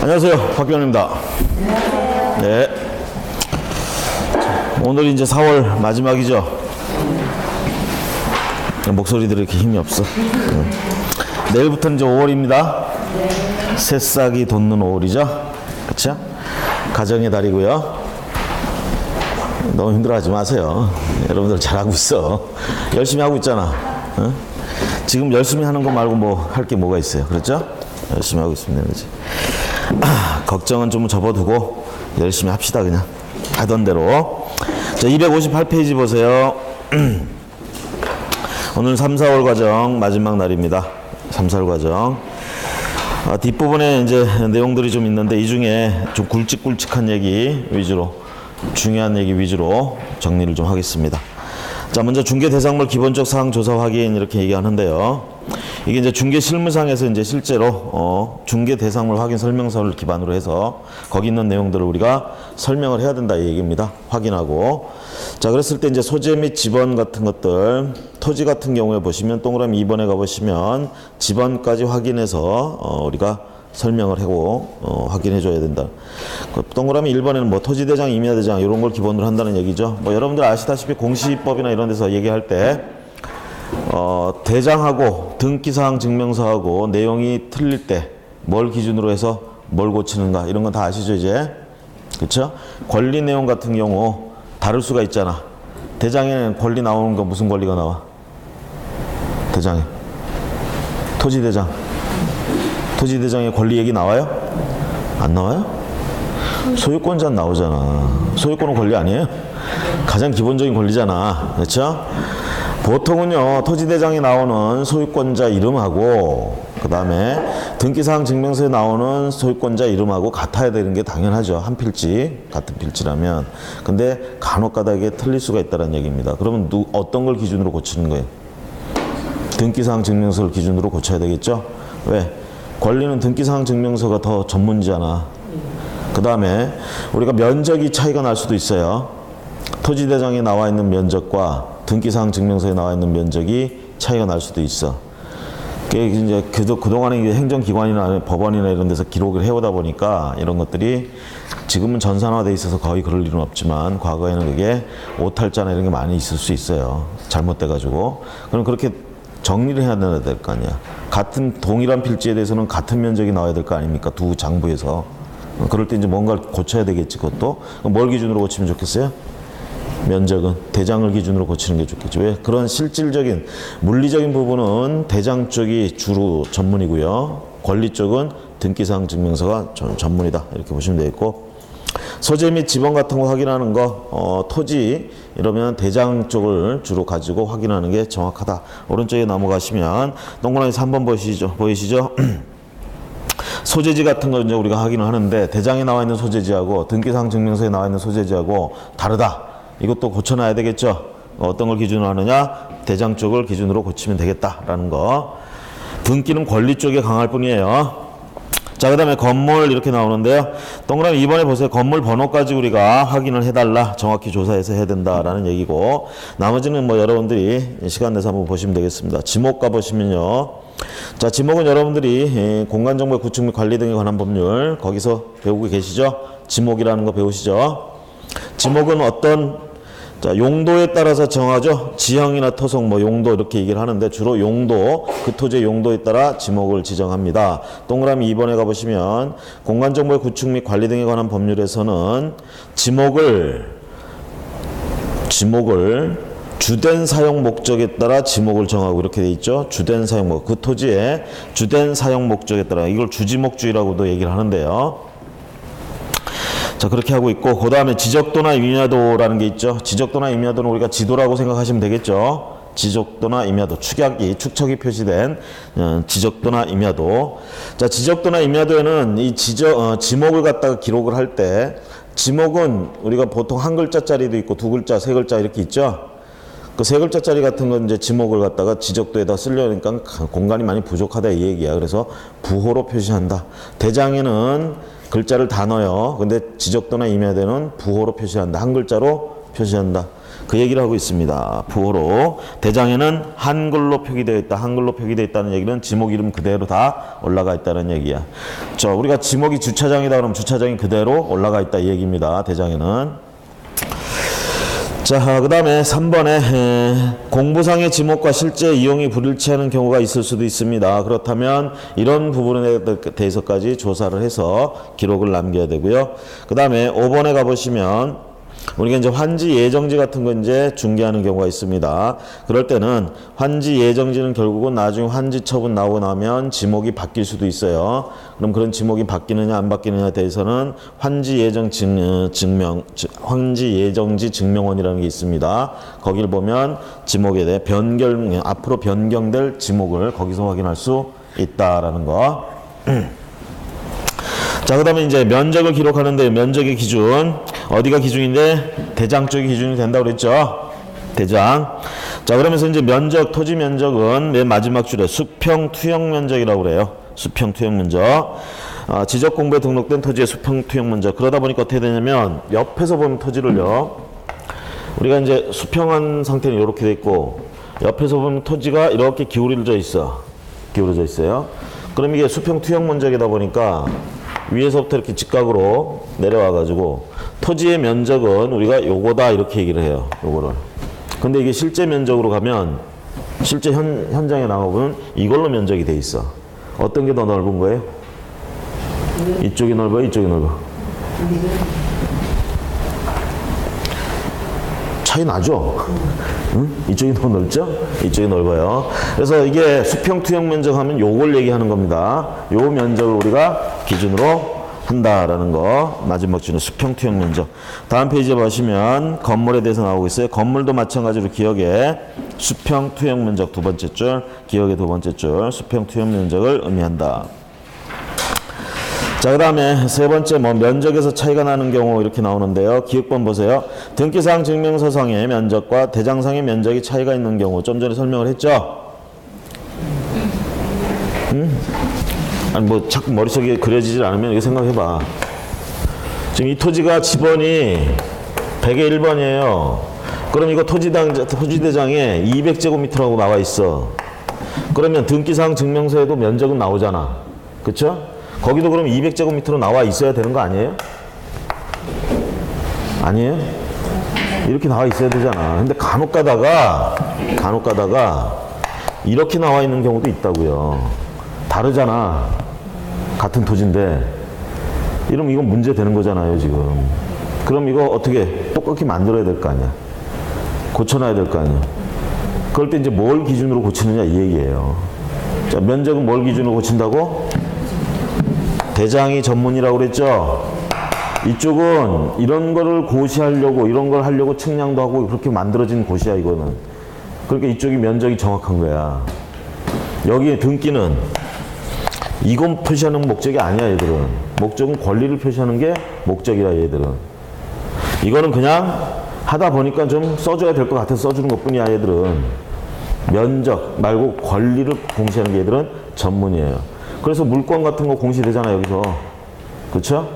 안녕하세요, 박경입니다. 네. 오늘 이제 4월 마지막이죠. 목소리들이 이렇게 힘이 없어. 내일부터는 이제 5월입니다. 새싹이 돋는 5월이죠. 그쵸? 가정의 달이고요. 너무 힘들어하지 마세요. 여러분들 잘하고 있어. 열심히 하고 있잖아. 어? 지금 열심히 하는 거 말고 뭐 할 게 뭐가 있어요. 그렇죠? 열심히 하고 있습니다. 그렇지? 걱정은 좀 접어두고 열심히 합시다. 그냥 하던 대로. 자, 258페이지 보세요. 오늘 3, 4월 과정 마지막 날입니다. 3, 4월 과정. 뒷부분에 이제 내용들이 좀 있는데 이 중에 좀 굵직굵직한 얘기 위주로, 중요한 얘기 위주로 정리를 좀 하겠습니다. 자, 먼저 중개 대상물 기본적 사항 조사 확인 이렇게 얘기하는데요. 이게 이제 중개 실무상에서 이제 실제로 중개 대상물 확인 설명서를 기반으로 해서 거기 있는 내용들을 우리가 설명을 해야 된다 이 얘기입니다. 확인하고. 자, 그랬을 때 이제 소재 및 지번 같은 것들, 토지 같은 경우에 보시면 동그라미 2번에 가보시면 지번까지 확인해서 우리가 설명을 하고 확인해 줘야 된다. 그 동그라미 1번에는 뭐 토지대장, 임야대장 이런 걸 기본으로 한다는 얘기죠. 뭐 여러분들 아시다시피 공시법이나 이런 데서 얘기할 때 대장하고 등기사항 증명서하고 내용이 틀릴 때 뭘 기준으로 해서 뭘 고치는가 이런 건 다 아시죠 이제? 그렇죠? 권리 내용 같은 경우 다를 수가 있잖아. 대장에는 권리 나오는 거 무슨 권리가 나와? 대장에 토지대장. 토지대장의 권리 얘기 나와요? 안 나와요? 소유권자는 나오잖아. 소유권은 권리 아니에요? 가장 기본적인 권리잖아. 그렇죠? 보통은요, 토지대장에 나오는 소유권자 이름하고 그 다음에 등기사항 증명서에 나오는 소유권자 이름하고 같아야 되는 게 당연하죠. 한 필지, 같은 필지라면. 근데 간혹가다 이게 틀릴 수가 있다는 얘기입니다. 그러면 어떤 걸 기준으로 고치는 거예요? 등기사항 증명서를 기준으로 고쳐야 되겠죠? 왜? 권리는 등기사항 증명서가 더 전문이잖아. 그 다음에 우리가 면적이 차이가 날 수도 있어요. 토지대장에 나와 있는 면적과 등기사항 증명서에 나와 있는 면적이 차이가 날 수도 있어. 그게 이제 그동안에 행정기관이나 법원이나 이런 데서 기록을 해오다 보니까 이런 것들이 지금은 전산화돼 있어서 거의 그럴 일은 없지만 과거에는 그게 오탈자나 이런 게 많이 있을 수 있어요. 잘못돼가지고. 그럼 그렇게 정리를 해야 될 거 아니야. 같은 동일한 필지에 대해서는 같은 면적이 나와야 될 거 아닙니까? 두 장부에서. 그럴 때 이제 뭔가를 고쳐야 되겠지, 그것도. 그럼 뭘 기준으로 고치면 좋겠어요? 면적은 대장을 기준으로 고치는 게 좋겠죠. 왜? 그런 실질적인 물리적인 부분은 대장 쪽이 주로 전문이고요. 권리 쪽은 등기사항 증명서가 전문이다. 이렇게 보시면 되겠고. 소재 및 지번 같은 거 확인하는 거, 토지 이러면 대장 쪽을 주로 가지고 확인하는 게 정확하다. 오른쪽에 넘어가시면 동그라미에서 한번 보이시죠? 소재지 같은 거 이제 우리가 확인을 하는데 대장에 나와 있는 소재지하고 등기사항 증명서에 나와 있는 소재지하고 다르다. 이것도 고쳐놔야 되겠죠. 어떤 걸 기준으로 하느냐? 대장 쪽을 기준으로 고치면 되겠다라는 거. 등기는 권리 쪽에 강할 뿐이에요. 자, 그 다음에 건물 이렇게 나오는데요. 동그라미 2번에 보세요. 건물 번호까지 우리가 확인을 해달라. 정확히 조사해서 해야 된다라는 얘기고. 나머지는 뭐 여러분들이 시간 내서 한번 보시면 되겠습니다. 지목 가보시면요. 자, 지목은 여러분들이 공간정보의 구축 및 관리 등에 관한 법률 거기서 배우고 계시죠? 지목이라는 거 배우시죠? 지목은 어떤 용도에 따라서 정하죠. 지형이나 토속, 뭐 용도 이렇게 얘기를 하는데 주로 용도, 그 토지의 용도에 따라 지목을 지정합니다. 동그라미 2번에 가보시면 공간정보의 구축 및 관리 등에 관한 법률에서는 지목을 주된 사용 목적에 따라 지목을 정하고 이렇게 돼 있죠. 주된 사용 목, 그 토지의 주된 사용 목적에 따라 이걸 주지목주의라고도 얘기를 하는데요. 자, 그렇게 하고 있고, 그 다음에 지적도나 임야도라는 게 있죠. 지적도나 임야도는 우리가 지도라고 생각하시면 되겠죠. 지적도나 임야도, 축척이 표시된 지적도나 임야도. 자, 지적도나 임야도에는 이 지목을 갖다가 기록을 할 때, 지목은 우리가 보통 한 글자짜리도 있고 두 글자, 세 글자 이렇게 있죠. 그 세 글자짜리 같은 건 이제 지목을 갖다가 지적도에다 쓰려니까 공간이 많이 부족하다 이 얘기야. 그래서 부호로 표시한다. 대장에는 글자를 다 넣어요. 근데 지적도나 임야도는 부호로 표시한다. 한 글자로 표시한다. 그 얘기를 하고 있습니다. 부호로. 대장에는 한글로 표기되어 있다. 한글로 표기되어 있다는 얘기는 지목 이름 그대로 다 올라가 있다는 얘기야. 우리가 지목이 주차장이다 그러면 주차장이 그대로 올라가 있다 이 얘기입니다. 대장에는. 자, 그 다음에 3번에 공부상의 지목과 실제 이용이 불일치하는 경우가 있을 수도 있습니다. 그렇다면 이런 부분에 대해서까지 조사를 해서 기록을 남겨야 되고요. 그 다음에 5번에 가보시면 우리가 이제 환지 예정지 같은 거 이제 중개하는 경우가 있습니다. 그럴 때는 환지 예정지는 결국은 나중에 환지 처분 나오고 나면 지목이 바뀔 수도 있어요. 그럼 그런 지목이 바뀌느냐 안 바뀌느냐에 대해서는 환지 예정지 증명원이라는 게 있습니다. 거기를 보면 지목에 대해 앞으로 변경될 지목을 거기서 확인할 수 있다라는 거. 자, 그 다음에 이제 면적을 기록하는데 면적의 기준. 어디가 기준인데? 대장 쪽이 기준이 된다고 그랬죠? 대장. 자, 그러면서 이제 면적, 토지 면적은 맨 마지막 줄에 수평 투영 면적이라고 그래요. 수평 투영 면적. 지적 공부에 등록된 토지의 수평 투영 면적. 그러다 보니까 어떻게 되냐면 옆에서 보면 토지를요. 우리가 이제 수평한 상태는 이렇게 돼 있고 옆에서 보면 토지가 이렇게 기울어져 있어. 기울어져 있어요. 그럼 이게 수평 투영 면적이다 보니까 위에서부터 이렇게 직각으로 내려와 가지고 토지의 면적은 우리가 요거다 이렇게 얘기를 해요. 요거를. 근데 이게 실제 면적으로 가면 실제 현장에 나가보면 이걸로 면적이 돼 있어. 어떤 게 더 넓은 거예요? 이쪽이 넓어요? 이쪽이 넓어? 차이 나죠? 응? 이쪽이 더 넓죠? 이쪽이 넓어요. 그래서 이게 수평 투영 면적 하면 요걸 얘기하는 겁니다. 요 면적을 우리가 기준으로 한다라는 거. 마지막 줄은 수평 투영 면적. 다음 페이지에 보시면 건물에 대해서 나오고 있어요. 건물도 마찬가지로 기억에 수평 투영 면적 두 번째 줄, 기억의 두 번째 줄, 수평 투영 면적을 의미한다. 자, 그 다음에 세 번째 면적에서 차이가 나는 경우 이렇게 나오는데요. 기억본 보세요. 등기사항 증명서상의 면적과 대장상의 면적이 차이가 있는 경우 좀 전에 설명을 했죠. 아니 뭐 자꾸 머릿속에 그려지질 않으면 이거 생각해봐. 지금 이 토지가 지번이 100의 1번이에요. 그럼 이거 토지대장에 200제곱미터라고 나와 있어. 그러면 등기사항 증명서에도 면적은 나오잖아. 그쵸? 거기도 그럼 200제곱미터로 나와 있어야 되는 거 아니에요? 아니에요? 이렇게 나와 있어야 되잖아. 근데 간혹 가다가 이렇게 나와 있는 경우도 있다고요. 다르잖아. 같은 토지인데. 이러면 이건 문제 되는 거잖아요, 지금. 그럼 이거 어떻게 똑같이 만들어야 될 거 아니야. 고쳐놔야 될 거 아니야. 그럴 때 이제 뭘 기준으로 고치느냐 이 얘기예요. 자, 면적은 뭘 기준으로 고친다고? 대장이 전문이라고 그랬죠. 이쪽은 이런 거를 고시하려고 이런 걸 하려고 측량도 하고 그렇게 만들어진 곳이야 이거는. 그러니까 이쪽이 면적이 정확한 거야. 여기 등기는 이건 표시하는 목적이 아니야 얘들은. 목적은 권리를 표시하는 게 목적이야 얘들은. 이거는 그냥 하다 보니까 좀 써줘야 될 것 같아서 써주는 것 뿐이야 얘들은. 면적 말고 권리를 공시하는 게 얘들은 전문이에요. 그래서 물권 같은 거 공시되잖아 여기서. 그렇죠?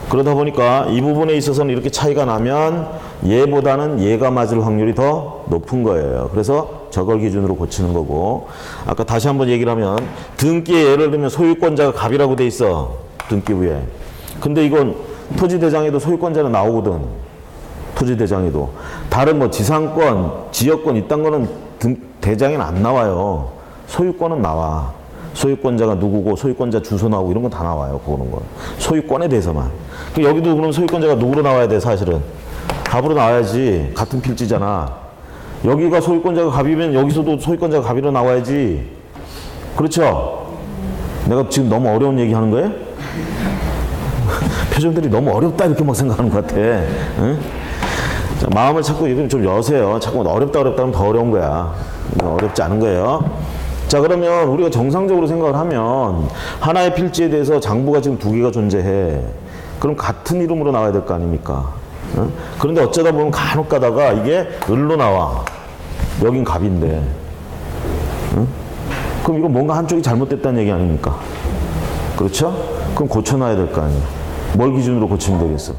그러다 보니까 이 부분에 있어서는 이렇게 차이가 나면 얘보다는 얘가 맞을 확률이 더 높은 거예요. 그래서 저걸 기준으로 고치는 거고. 아까 다시 한번 얘기를 하면 등기에 예를 들면 소유권자가 갑이라고 돼 있어. 등기부에. 근데 이건 토지대장에도 소유권자는 나오거든. 토지대장에도. 다른 뭐 지상권, 지역권 이딴 거는 대장에는 안 나와요. 소유권은 나와. 소유권자가 누구고 소유권자 주소 나오고 이런 건 다 나와요. 그거는 건. 소유권에 대해서만. 여기도 그럼 소유권자가 누구로 나와야 돼 사실은. 갑으로 나와야지. 같은 필지잖아. 여기가 소유권자가 갑이면 여기서도 소유권자가 갑이로 나와야지. 그렇죠? 내가 지금 너무 어려운 얘기 하는 거예요? 표정들이 너무 어렵다 이렇게 막 생각하는 것 같아. 응? 자, 마음을 자꾸 이렇게 좀 여세요. 자꾸 어렵다 하면 더 어려운 거야. 어렵지 않은 거예요. 자, 그러면 우리가 정상적으로 생각을 하면 하나의 필지에 대해서 장부가 지금 두 개가 존재해. 그럼 같은 이름으로 나와야 될 거 아닙니까? 응? 그런데 어쩌다 보면 간혹 가다가 이게 을로 나와. 여긴 갑인데. 응? 그럼 이거 뭔가 한쪽이 잘못됐다는 얘기 아닙니까? 그렇죠? 그럼 고쳐놔야 될 거 아니에요. 뭘 기준으로 고치면 되겠어?